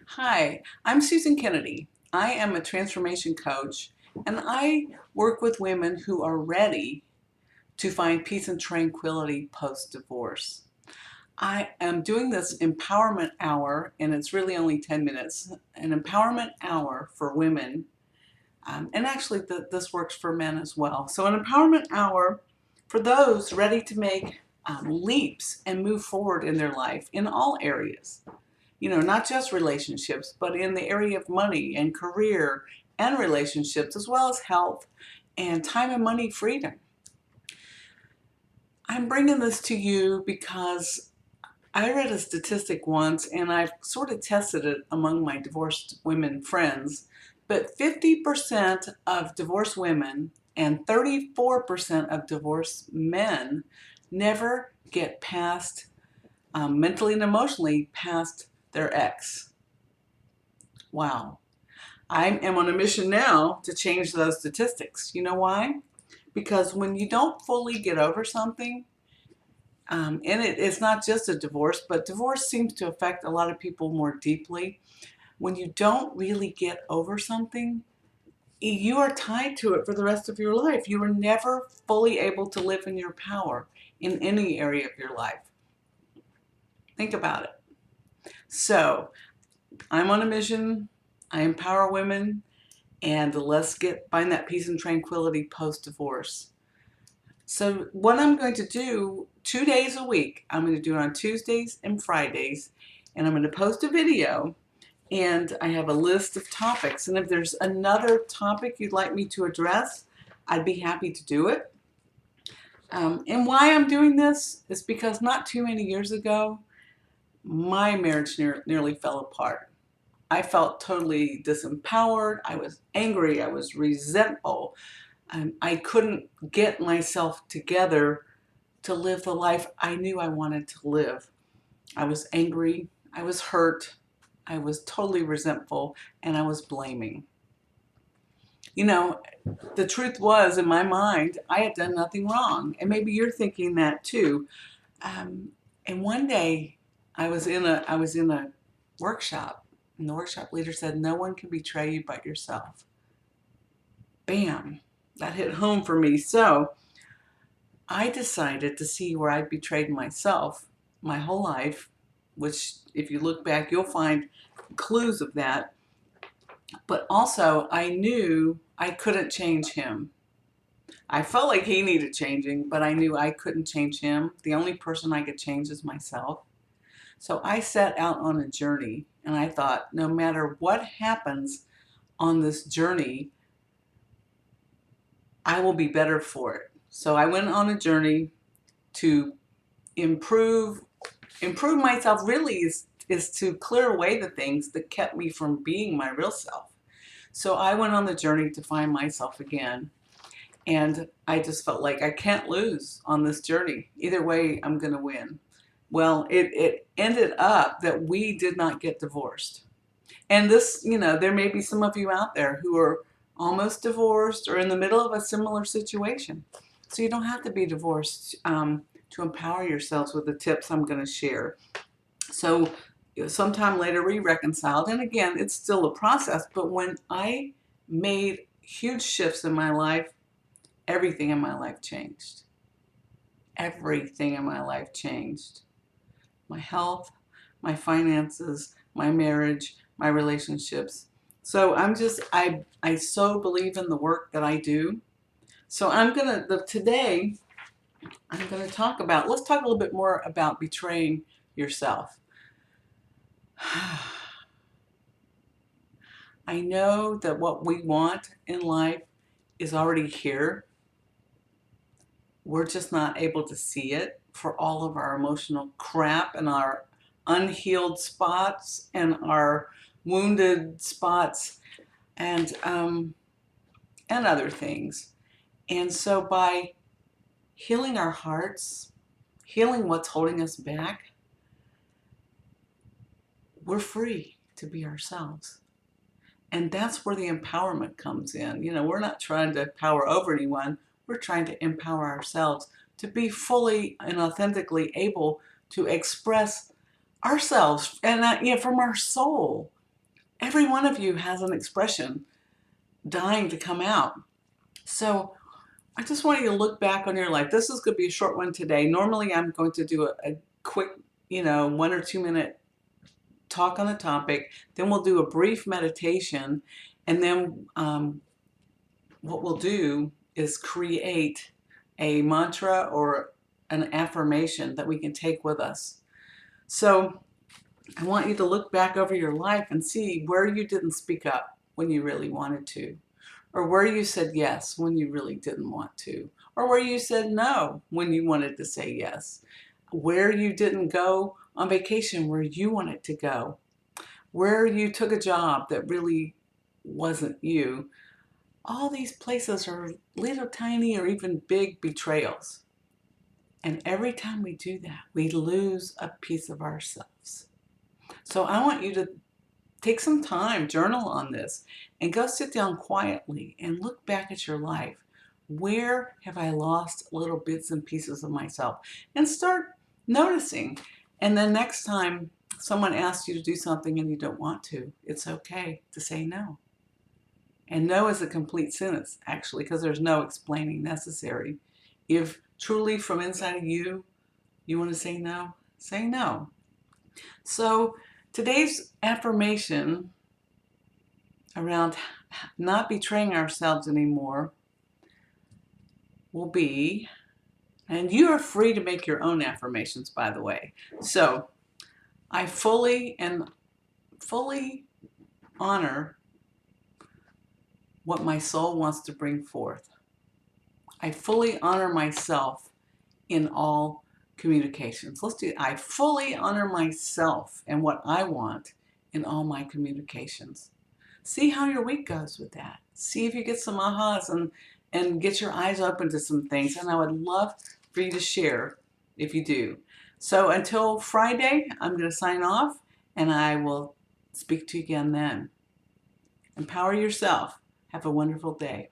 Hi, I'm Susan Kennedy. I am a transformation coach and I work with women who are ready to find peace and tranquility post-divorce. I am doing this empowerment hour, and it's really only 10 minutes, an empowerment hour for women. And actually, this works for men as well. So, an empowerment hour for those ready to make leaps and move forward in their life in all areas. Not just relationships, but in the area of money and career and relationships, as well as health and time and money freedom. I'm bringing this to you because I read a statistic once and I've sort of tested it among my divorced women friends, but 50% of divorced women and 34% of divorced men never get past, mentally and emotionally, past their ex. Wow. I am on a mission now to change those statistics. You know why? Because when you don't fully get over something, and it's not just a divorce, but divorce seems to affect a lot of people more deeply. When you don't really get over something, you are tied to it for the rest of your life. You are never fully able to live in your power in any area of your life. Think about it. So, I'm on a mission. I empower women, and let's find that peace and tranquility post-divorce. So what I'm going to do 2 days a week, I'm going to do it on Tuesdays and Fridays, and I'm going to post a video, and I have a list of topics. And if there's another topic you'd like me to address, I'd be happy to do it. And why I'm doing this is because not too many years ago, my marriage nearly fell apart. I felt totally disempowered. I was angry. I was resentful. I couldn't get myself together to live the life I knew I wanted to live. I was angry. I was hurt. I was totally resentful, and I was blaming. You know, the truth was, in my mind, I had done nothing wrong. And maybe you're thinking that too. Um, and one day I was in a workshop, and the workshop leader said, "No one can betray you but yourself." Bam, that hit home for me. So I decided to see where I'd betrayed myself my whole life, which, if you look back, you'll find clues of that. But also, I knew I couldn't change him. I felt like he needed changing, but I knew I couldn't change him. The only person I could change is myself. So I set out on a journey, and I thought, no matter what happens on this journey, I will be better for it. So I went on a journey to improve myself. Really is to clear away the things that kept me from being my real self. So I went on the journey to find myself again, and I just felt like I can't lose on this journey. Either way, I'm going to win. Well, it ended up that we did not get divorced. And this, there may be some of you out there who are almost divorced or in the middle of a similar situation. So you don't have to be divorced to empower yourselves with the tips I'm going to share. So sometime later we reconciled. And again, it's still a process. But when I made huge shifts in my life, everything in my life changed. Everything in my life changed. My health, my finances, my marriage, my relationships. So I so believe in the work that I do. So today I'm gonna let's talk a little bit more about betraying yourself. I know that what we want in life is already here. We're just not able to see it for all of our emotional crap and our unhealed spots and our wounded spots and other things. And so by healing our hearts, healing what's holding us back, we're free to be ourselves. And that's where the empowerment comes in. We're not trying to power over anyone. We're trying to empower ourselves to be fully and authentically able to express ourselves and from our soul. Every one of you has an expression dying to come out. So I just want you to look back on your life. This is going to be a short one today. Normally I'm going to do a quick, 1 or 2 minute talk on a topic. Then we'll do a brief meditation. And then what we'll do is create a mantra or an affirmation that we can take with us. So I want you to look back over your life and see where you didn't speak up when you really wanted to, or where you said yes when you really didn't want to, or where you said no when you wanted to say yes, where you didn't go on vacation where you wanted to go, where you took a job that really wasn't you. All these places are little tiny or even big betrayals. And every time we do that, we lose a piece of ourselves. So I want you to take some time, journal on this, and go sit down quietly and look back at your life. Where have I lost little bits and pieces of myself? And start noticing. And then next time someone asks you to do something and you don't want to, it's okay to say no. And no is a complete sentence, actually, because there's no explaining necessary. If truly from inside of you, you want to say no, say no. So today's affirmation around not betraying ourselves anymore will be, and you are free to make your own affirmations, by the way. So I fully honor what my soul wants to bring forth. I fully honor myself in all communications. Let's do it. I fully honor myself and what I want in all my communications. See how your week goes with that. See if you get some ahas and get your eyes open to some things. And I would love for you to share if you do. So until Friday, I'm going to sign off and I will speak to you again then. Empower yourself. Have a wonderful day.